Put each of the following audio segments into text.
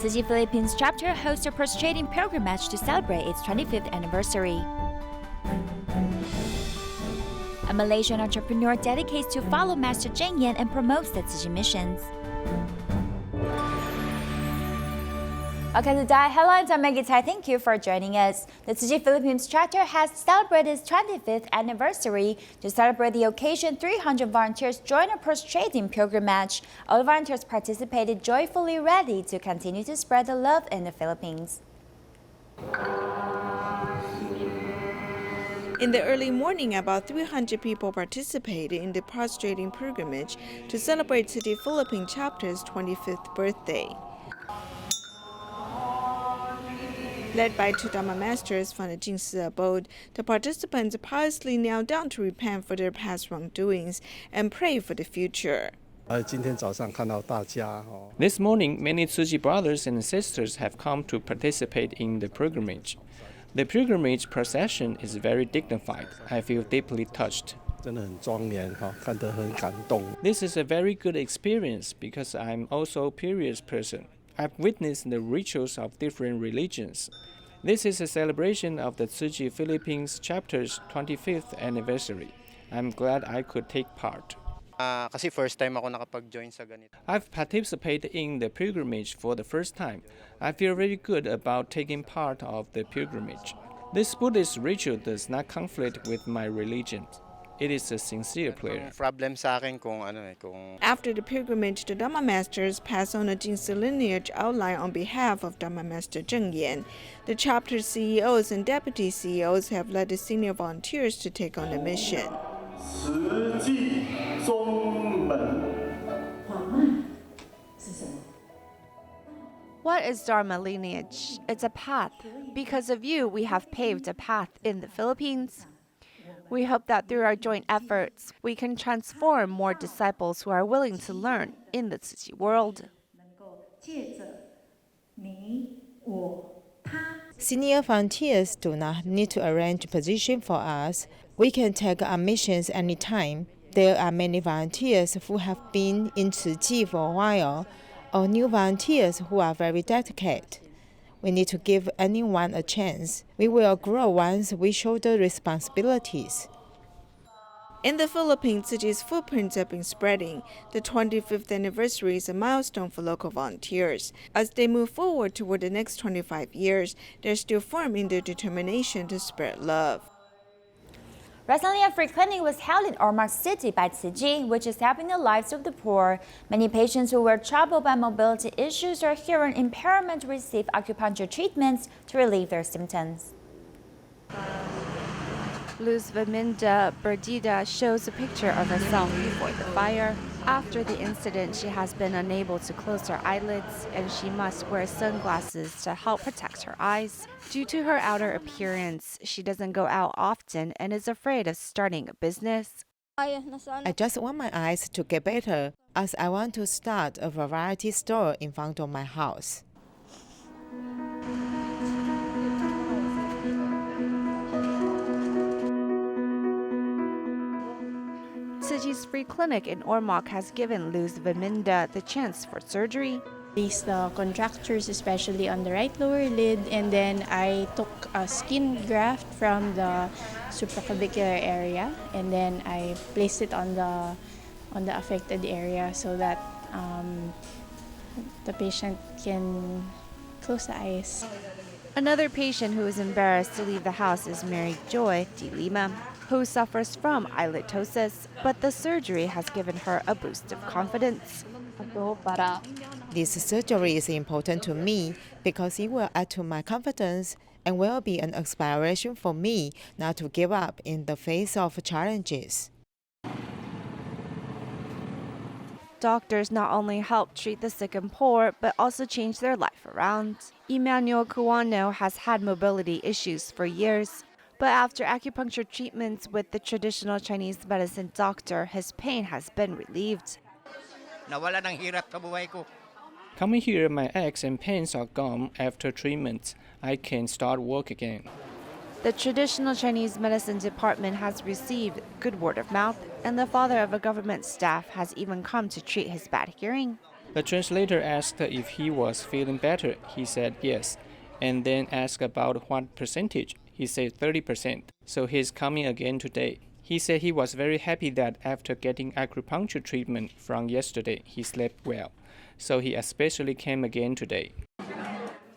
Tzu Chi Philippines Chapter hosts a prostrating pilgrimage to celebrate its 25th anniversary. A Malaysian entrepreneur dedicates to follow Master Cheng Yen and promotes the Tzu Chi missions. Welcome to DaAi Headlines. I'm Maggie Tsai. Thank you for joining us. The Tzu Chi Philippines Chapter has celebrated its 25th anniversary. To celebrate the occasion, 300 volunteers joined a prostrating pilgrimage. All volunteers participated joyfully, ready to continue to spread the love in the Philippines. In the early morning, about 300 people participated in the prostrating pilgrimage to celebrate Tzu Chi Philippines Chapter's 25th birthday. Led by two Dharma masters from the Jingsi abode, the participants piously knelt down to repent for their past wrongdoings and pray for the future. This morning, many Tzu Chi brothers and sisters have come to participate in the pilgrimage. The pilgrimage procession is very dignified. I feel deeply touched. This is a very good experience because I'm also a curious person. I've witnessed the rituals of different religions. This is a celebration of the Tzu Chi Philippines Chapter's 25th anniversary. I'm glad I could take part. Kasi first time ako nakapag-join sa ganito. I've participated in the pilgrimage for the first time. I feel very good about taking part of the pilgrimage. This Buddhist ritual does not conflict with my religion. It is a sincere prayer. Problem sa akin kung After the pilgrimage, the Dharma masters passed on a Jingsi lineage outline on behalf of Dharma Master Cheng Yen. The chapter CEOs and deputy CEOs have led the senior volunteers to take on the mission. What is Dharma lineage? It's a path. Because of you, we have paved a path in the Philippines. We hope that through our joint efforts, we can transform more disciples who are willing to learn in the Tzu Chi world. Senior volunteers do not need to arrange position for us. We can take our missions anytime. There are many volunteers who have been in Tzu Chi for a while, or new volunteers who are very dedicated. We need to give anyone a chance. We will grow once we shoulder responsibilities. In the Philippines, Tzu Chi's footprints have been spreading. The 25th anniversary is a milestone for local volunteers. As they move forward toward the next 25 years, they're still firm in their determination to spread love. Recently, a free clinic was held in Ormoc City by Tzu Chi, which is helping the lives of the poor. Many patients who were troubled by mobility issues or hearing impairment receive acupuncture treatments to relieve their symptoms. Luz Vaminda Berdida shows a picture of herself before the fire. After the incident, she has been unable to close her eyelids and she must wear sunglasses to help protect her eyes. Due to her outer appearance, she doesn't go out often and is afraid of starting a business. I just want my eyes to get better, as I want to start a variety store in front of my house. Tzu Chi's free clinic in Ormoc has given Luz Vaminda the chance for surgery. These contractures, especially on the right lower lid, and then I took a skin graft from the supraclavicular area, and then I placed it on the affected area so that the patient can close the eyes. Another patient who is embarrassed to leave the house is Mary Joy Di Lima, who suffers from eyelitosis, but the surgery has given her a boost of confidence. This surgery is important to me because it will add to my confidence and will be an inspiration for me not to give up in the face of challenges. Doctors not only help treat the sick and poor, but also change their life around. Emmanuel Cuano has had mobility issues for years, but after acupuncture treatments with the traditional Chinese medicine doctor, his pain has been relieved. Nawala ng hirap sa buhay ko. Coming here, my aches and pains are gone after treatment. I can start work again. The traditional Chinese medicine department has received good word of mouth, and the father of a government staff has even come to treat his bad hearing. The translator asked if he was feeling better. He said yes, and then asked about what percentage. He said 30%, so he's coming again today. He said he was very happy that after getting acupuncture treatment from yesterday, he slept well, so he especially came again today.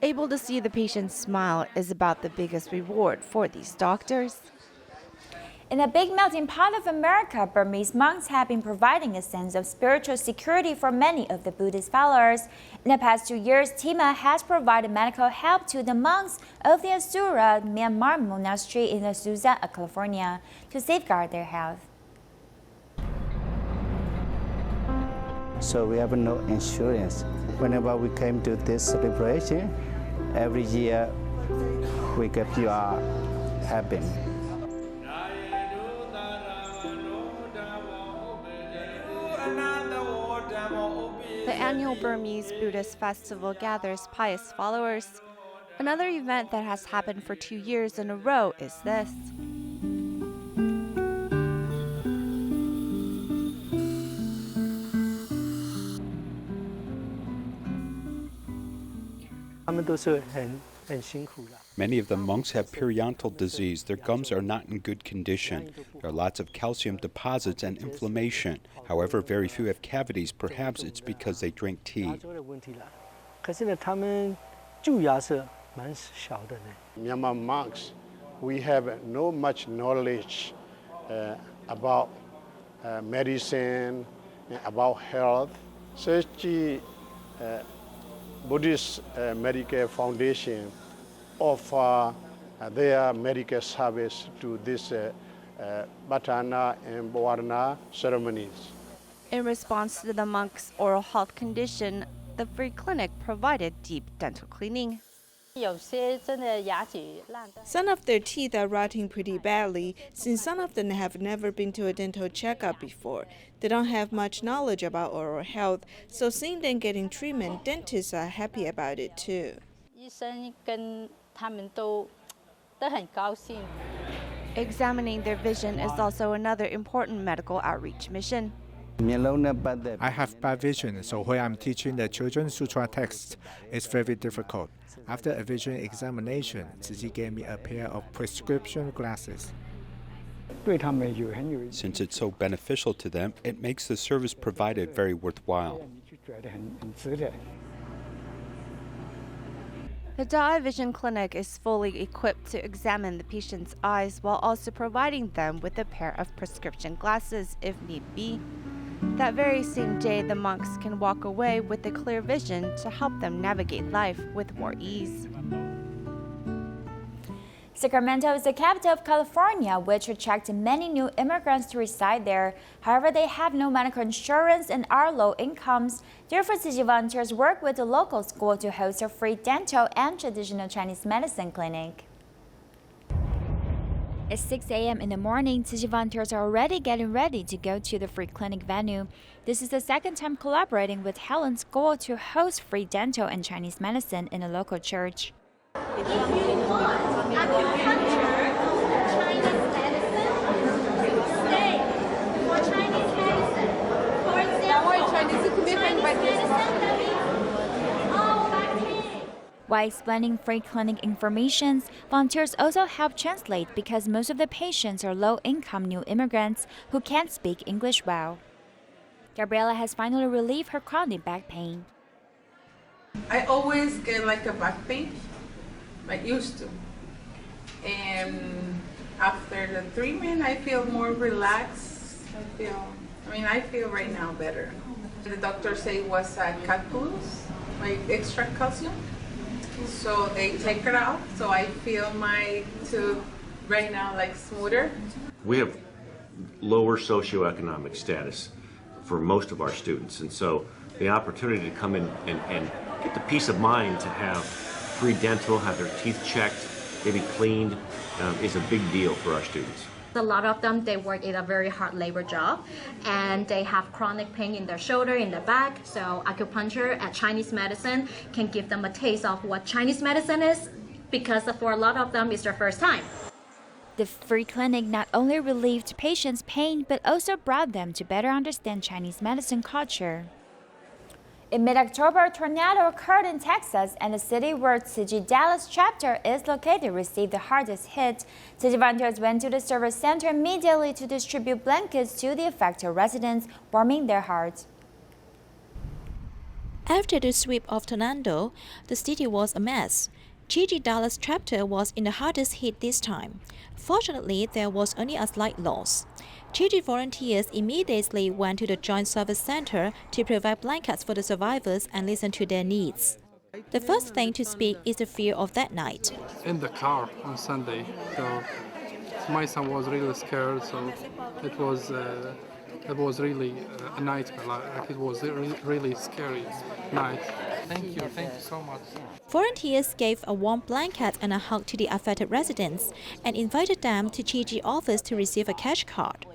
Able to see the patient's smile is about the biggest reward for these doctors. In a big melting pot of America, Burmese monks have been providing a sense of spiritual security for many of the Buddhist followers. In the past 2 years, TIMA has provided medical help to the monks of the Azusa Myanmar Monastery in Azusa, California, to safeguard their health. So we have no insurance. Whenever we came to this celebration, every year we get you are happy. The annual Burmese Buddhist festival gathers pious followers. Another event that has happened for 2 years in a row is this. Many of the monks have periodontal disease. Their gums are not in good condition. There are lots of calcium deposits and inflammation. However, very few have cavities. Perhaps it's because they drink tea. Myanmar monks, we have no much knowledge about medicine, about health. Tzu Chi Buddhist Medical Foundation offer their medical service to this Batana and Bawarna ceremonies. In response to the monk's oral health condition, the free clinic provided deep dental cleaning. Some of their teeth are rotting pretty badly, since some of them have never been to a dental checkup before. They don't have much knowledge about oral health, so seeing them getting treatment, dentists are happy about it too. Examining their vision is also another important medical outreach mission. I have bad vision, so when I'm teaching the children sutra texts, it's very difficult. After a vision examination, Tzu Chi gave me a pair of prescription glasses. Since it's so beneficial to them, it makes the service provided very worthwhile. The DaAi Vision Clinic is fully equipped to examine the patient's eyes while also providing them with a pair of prescription glasses if need be. That very same day, the monks can walk away with a clear vision to help them navigate life with more ease. Sacramento is the capital of California, which attracted many new immigrants to reside there. However, they have no medical insurance and are low incomes. Therefore, Tzu Chi volunteers work with the local school to host a free dental and traditional Chinese medicine clinic. It's 6 a.m. in the morning. Tzu Chi volunteers are already getting ready to go to the free clinic venue. This is the second time collaborating with Helen's School to host free dental and Chinese medicine in a local church. If you want acupuncture, Chinese medicine, stay for Chinese medicine. For example, Chinese medicine, that means While explaining free clinic information, volunteers also help translate because most of the patients are low-income new immigrants who can't speak English well. Gabriela has finally relieved her chronic back pain. I always get like a back pain. I used to, and after the treatment I feel more relaxed. I feel right now better. The doctor said it was a calculus, like extra calcium, so they take it out, so I feel my tooth right now like smoother. We have lower socioeconomic status for most of our students, and so the opportunity to come in and get the peace of mind to have free dental, have their teeth checked, maybe cleaned, is a big deal for our students. A lot of them, they work in a very hard labor job and they have chronic pain in their shoulder, in their back. So acupuncture and Chinese medicine can give them a taste of what Chinese medicine is, because for a lot of them it's their first time. The free clinic not only relieved patients' pain but also brought them to better understand Chinese medicine culture. In mid-October, a tornado occurred in Texas, and the city where Tzu Chi Dallas Chapter is located received the hardest hit. Tzu Chi volunteers went to the service center immediately to distribute blankets to the affected residents, warming their hearts. After the sweep of tornado, the city was a mess. Tzu Chi Dallas Chapter was in the hardest hit this time. Fortunately, there was only a slight loss. Tzu Chi volunteers immediately went to the Joint Service Center to provide blankets for the survivors and listen to their needs. The first thing to speak is the fear of that night. In the car on Sunday, so my son was really scared, so it was really a nightmare. Like it was a really scary night. Thank you so much. Volunteers gave a warm blanket and a hug to the affected residents and invited them to Tzu Chi office to receive a cash card.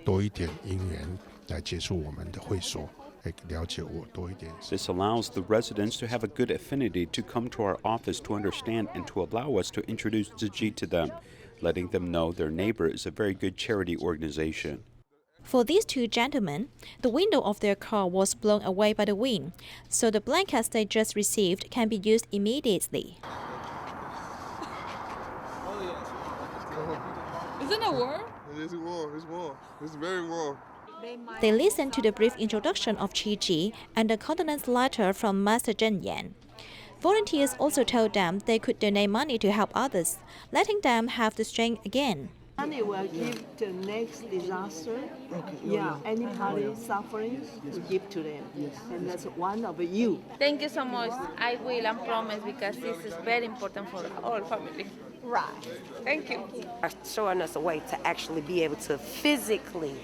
This allows the residents to have a good affinity to come to our office to understand and to allow us to introduce Tzu Chi to them, letting them know their neighbor is a very good charity organization. For these two gentlemen, the window of their car was blown away by the wind, so the blankets they just received can be used immediately. Isn't it warm? It is warm. It's warm. It's very warm. They listened to the brief introduction of Tzu Chi and the condolence letter from Master Cheng Yen. Volunteers also told them they could donate money to help others, letting them have the strength again. Money will give to next disaster. Anybody suffering, we give to them. Yes. And that's one of you. Thank you so much. I will and promise because this is very important for our family. Right. Thank you. Are showing us a way to actually be able to physically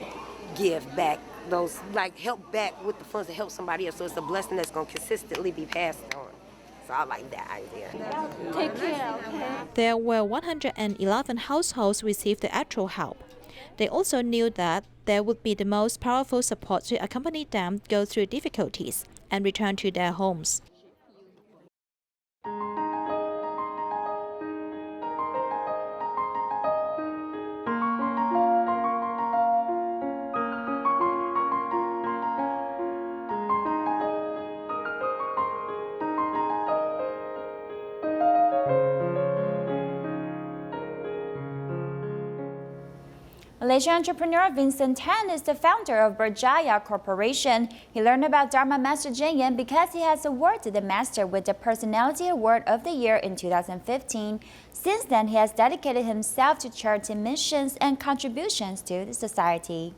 give back those, like help back with the funds to help somebody else. So it's a blessing that's going to consistently be passed on. So I like that idea. Take care, okay? There were 111 households received the actual help. They also knew that there would be the most powerful support to accompany them go through difficulties and return to their homes. Malaysian entrepreneur Vincent Tan is the founder of Berjaya Corporation. He learned about Dharma Master Cheng Yen because he has awarded the master with the Personality Award of the Year in 2015. Since then, he has dedicated himself to charity missions and contributions to the society.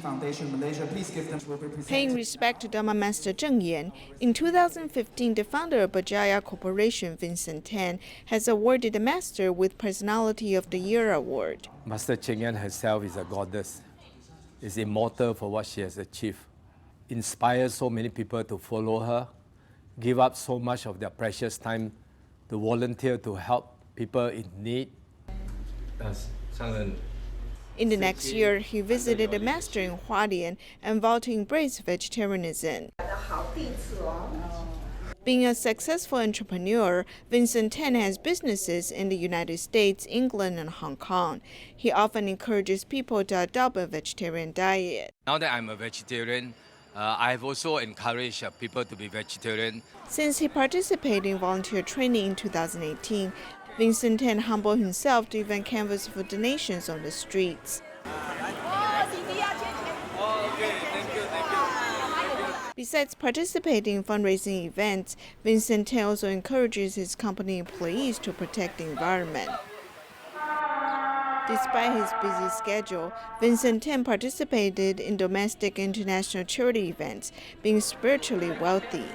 Foundation Malaysia, please give them. Paying respect to Dharma Master Cheng Yen, in 2015, the founder of Berjaya Corporation, Vincent Tan, has awarded the Master with Personality of the Year award. Master Cheng Yen herself is a goddess, is immortal for what she has achieved, inspires so many people to follow her, give up so much of their precious time to volunteer to help people in need. In the next year, he visited the master in Hualien and vowed to embrace vegetarianism. Being a successful entrepreneur, Vincent Tan has businesses in the United States, England, and Hong Kong. He often encourages people to adopt a vegetarian diet. Now that I'm a vegetarian, I've also encouraged people to be vegetarian. Since he participated in volunteer training in 2018, Vincent Tan humbled himself to even canvass for donations on the streets. Besides participating in fundraising events, Vincent Tan also encourages his company employees to protect the environment. Despite his busy schedule, Vincent Tan participated in domestic and international charity events, being spiritually wealthy.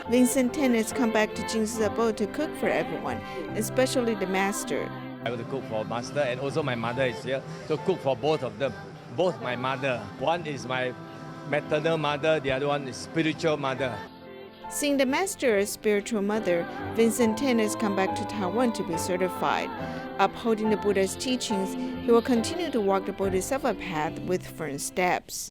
Vincent Tan has come back to Jing's abode to cook for everyone, especially the master. I want to cook for master, and also my mother is here, so cook for both of them. Both my mother. One is my maternal mother, the other one is spiritual mother. Seeing the master as spiritual mother, Vincent Tan has come back to Taiwan to be certified. Upholding the Buddha's teachings, he will continue to walk the Bodhisattva path with firm steps.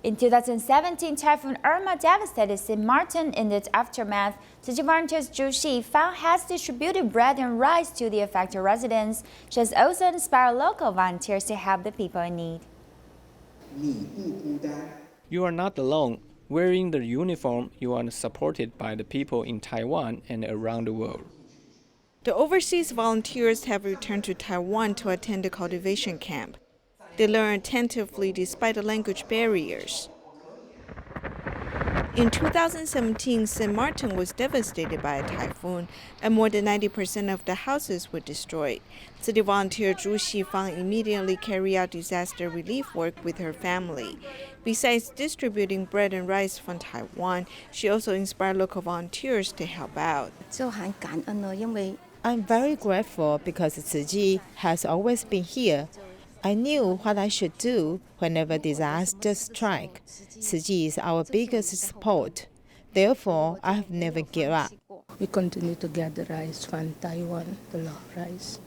In 2017, Typhoon Irma devastated St. Martin. In its aftermath, Tzu Chi volunteers Zhu Xi has distributed bread and rice to the affected residents. She has also inspired local volunteers to help the people in need. You are not alone. Wearing the uniform, you are supported by the people in Taiwan and around the world. The overseas volunteers have returned to Taiwan to attend the cultivation camp. They learn attentively despite the language barriers. In 2017, St. Martin was devastated by a typhoon, and more than 90% of the houses were destroyed. City volunteer Tzu Chi3 immediately carried out disaster relief work with her family. Besides distributing bread and rice from Taiwan, she also inspired local volunteers to help out. I'm very grateful because Tzu Chi has always been here. I knew what I should do whenever disaster strikes. Tzu Chi is our biggest support. Therefore, I have never given up. We continue to gather rice from Taiwan, the low rice,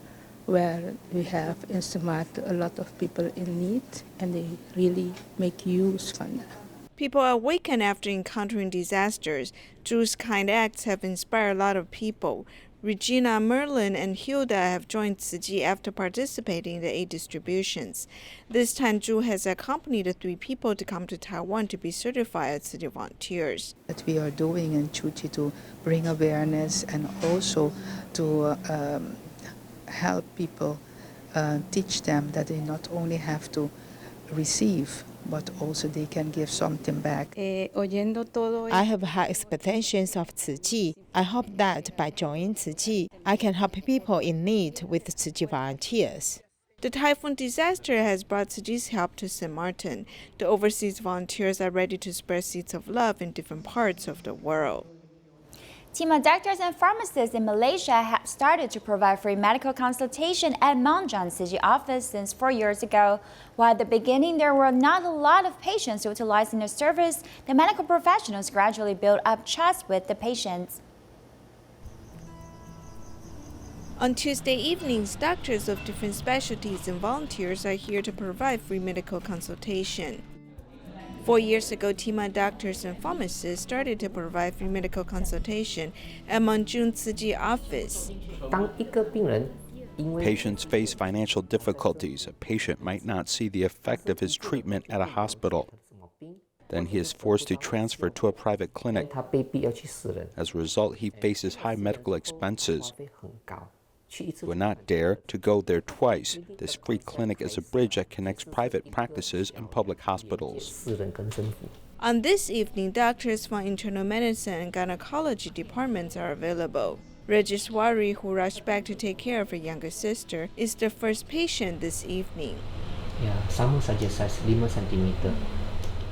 where we have in Samat a lot of people in need, and they really make use from that. People awaken after encountering disasters. Tzu's kind acts have inspired a lot of people. Regina, Merlin, and Hilda have joined Tzu Chi after participating in the aid distributions. This time, Tzu has accompanied the 3 people to come to Taiwan to be certified as city volunteers. That we are doing in Tzu Chi to bring awareness and also to help people, teach them that they not only have to receive, but also they can give something back. I have high expectations of Tzu Chi. I hope that by joining Tzu Chi, I can help people in need with Tzu Chi volunteers. The typhoon disaster has brought Tzu Chi's help to St. Martin. The overseas volunteers are ready to spread seeds of love in different parts of the world. TIMA doctors and pharmacists in Malaysia have started to provide free medical consultation at Mount John Tzu Chi office since 4 years ago. While at the beginning there were not a lot of patients utilizing the service, the medical professionals gradually built up trust with the patients. On Tuesday evenings, doctors of different specialties and volunteers are here to provide free medical consultation. 4 years ago, TIMA doctors and pharmacists started to provide free medical consultation at Mount John Tzu Chi office. Patients face financial difficulties. A patient might not see the effect of his treatment at a hospital. Then he is forced to transfer to a private clinic. As a result, he faces high medical expenses. He would not dare to go there twice. This free clinic is a bridge that connects private practices and public hospitals. On this evening, doctors from internal medicine and gynecology departments are available. Rajeswari, who rushed back to take care of her younger sister, is the first patient this evening.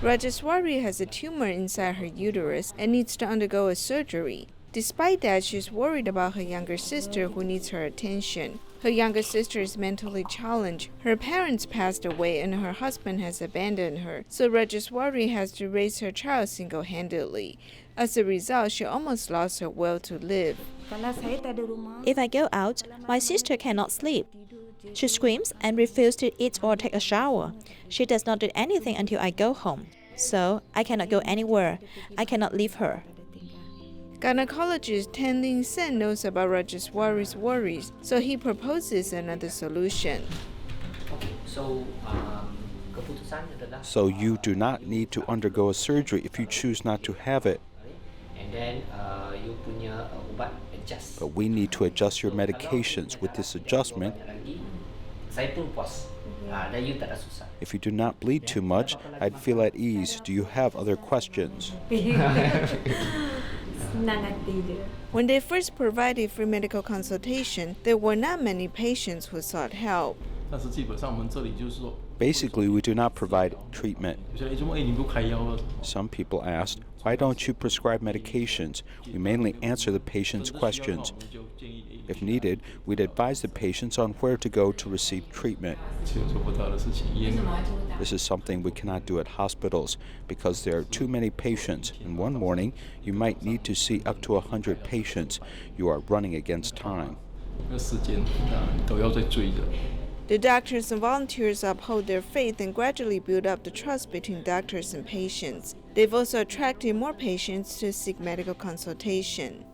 Rajeswari has a tumor inside her uterus and needs to undergo a surgery. Despite that, she's worried about her younger sister who needs her attention. Her younger sister is mentally challenged. Her parents passed away and her husband has abandoned her, so Rajeswari has to raise her child single-handedly. As a result, she almost lost her will to live. If I go out, my sister cannot sleep. She screams and refuses to eat or take a shower. She does not do anything until I go home. So I cannot go anywhere. I cannot leave her. Gynecologist Tan Ling Sen knows about Rajeswari's worries, so he proposes another solution. So you do not need to undergo a surgery if you choose not to have it. But we need to adjust your medications. With this adjustment, if you do not bleed too much, I'd feel at ease. Do you have other questions? When they first provided free medical consultation, there were not many patients who sought help. Basically, we do not provide treatment. Some people asked, why don't you prescribe medications? We mainly answer the patient's questions. If needed, we'd advise the patients on where to go to receive treatment. This is something we cannot do at hospitals because there are too many patients. In one morning, you might need to see up to 100 patients. You are running against time. The doctors and volunteers uphold their faith and gradually build up the trust between doctors and patients. They've also attracted more patients to seek medical consultation.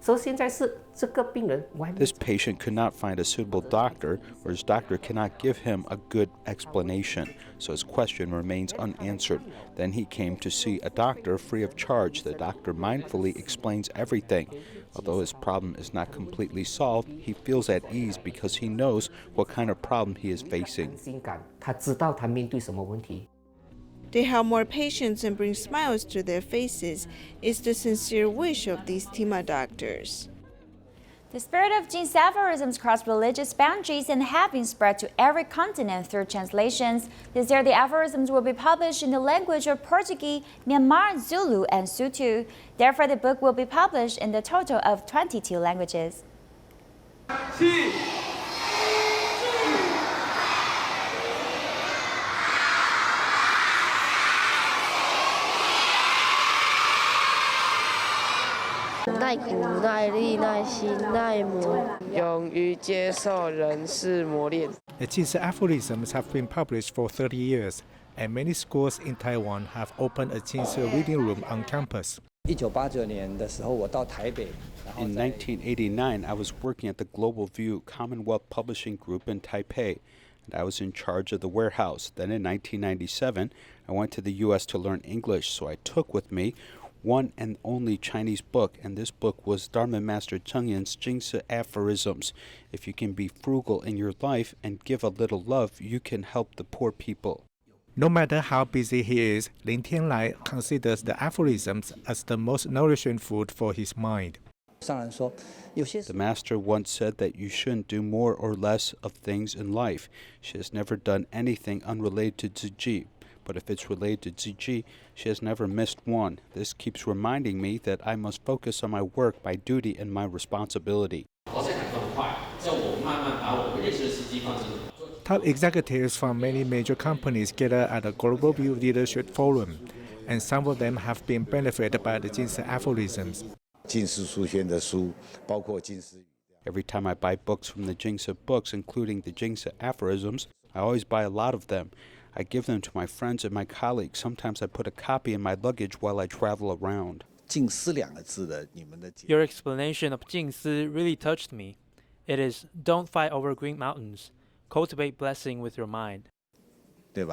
This patient could not find a suitable doctor, or his doctor cannot give him a good explanation, so his question remains unanswered. Then he came to see a doctor free of charge. The doctor mindfully explains everything. Although his problem is not completely solved, he feels at ease because he knows what kind of problem he is facing. They help more patients and bring smiles to their faces is the sincere wish of these TIMA doctors. The spirit of Jin's aphorisms cross religious boundaries and have been spread to every continent through translations. This year, the aphorisms will be published in the language of Portuguese, Myanmar, Zulu, and Sotho. Therefore, the book will be published in the total of 22 languages. The Jin's aphorisms have been published for 30 years, and many schools in Taiwan have opened a Jin's reading room on campus. In 1989, I was working at the Global View Commonwealth Publishing Group in Taipei, and I was in charge of the warehouse. Then in 1997, I went to the U.S. to learn English, so I took with me one and only Chinese book, and this book was Dharma Master Cheng Yen's Jingsi aphorisms. If you can be frugal in your life and give a little love, you can help the poor people. No matter how busy he is, Lin Tianlai considers the aphorisms as the most nourishing food for his mind. The master once said that you shouldn't do more or less of things in life. She has never done anything unrelated to Tzu Chi. But if it's related to Tzu Chi, she has never missed one. This keeps reminding me that I must focus on my work, my duty, and my responsibility. Top executives from many major companies gather at the Global View Leadership Forum, and some of them have been benefited by the Jin's aphorisms. Every time I buy books from the Jingsi books, including the Jingsi aphorisms, I always buy a lot of them. I give them to my friends and my colleagues. Sometimes I put a copy in my luggage while I travel around. Your explanation of 静思 really touched me. It is, don't fight over green mountains. Cultivate blessing with your mind. The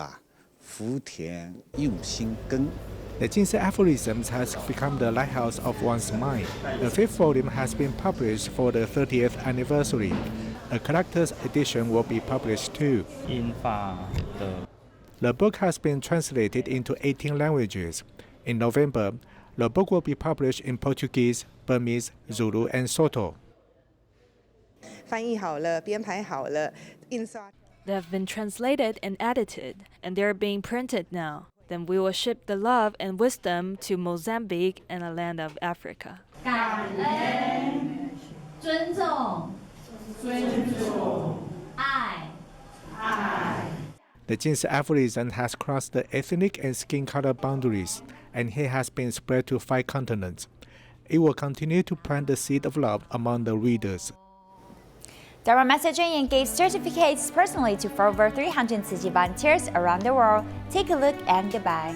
Jin's aphorisms has become the lighthouse of one's mind. The fifth volume has been published for the 30th anniversary. A collector's edition will be published too. The book has been translated into 18 languages. In November, the book will be published in Portuguese, Burmese, Zulu, and Sotho. They have been translated and edited, and they're being printed now. Then we will ship the love and wisdom to Mozambique and the land of Africa. The Jin's aphorism has crossed the ethnic and skin color boundaries, and it has been spread to 5 continents. It will continue to plant the seed of love among the readers. Dharma Master Cheng Yen gave certificates personally to over 300 Tzu Chi volunteers around the world. Take a look and goodbye.